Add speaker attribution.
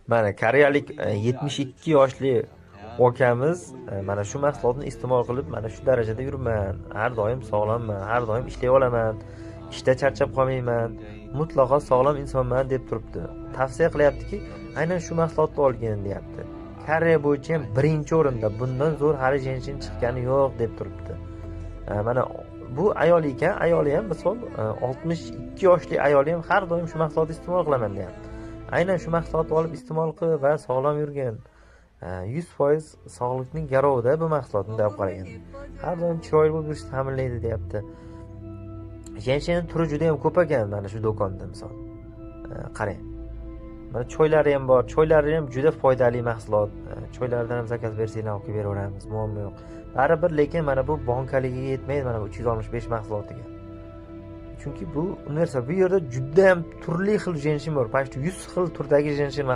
Speaker 1: Mana koreyalik 72 yoshli ukamiz mana shu mahsulotni iste'mol qilib mana shu darajada yuribman. Har doim sog'lomman, har doim ishlay olaman, ishda charchab qolmayman, mutlaqo sog'lom insonman deb turibdi. Tavsiya qilyaptiki, aynan shu mahsulotni olgin deyapti. Koreya bo'yicha ham birinchi o'rinda, bundan zo'r hali jenshin chiqqani yo'q deb turibdi. Mana bu ayol ekan, ayoli ham misol 62 yoshli ayoli ham har doim shu mahsulotni iste'mol qilaman deyapti. Aynan shu mahsulotni olib iste'mol qil va sog'lom yurgin. 100% sog'liqning garovida bu mahsulotni deb qaragan. Har doim chiroyli bo'lib yurishni ta'minlaydi deyapti. Jenshin turi juda ham ko'p ekan mana shu do'konda misol. Qarang. Mana choylari ham bor. Choylari ham juda foydali mahsulot. Choylardan ham zakaz bersanglar olib kelib beraveramiz, muammo yo'q. Baribir lekin mana bu bankaligiga yetmaydi mana bu 365 mahsulotiga. Chunki bu universal. Bu yerda juda ham turli xil jenshin bor. Почти 100 xil turdagi jenshin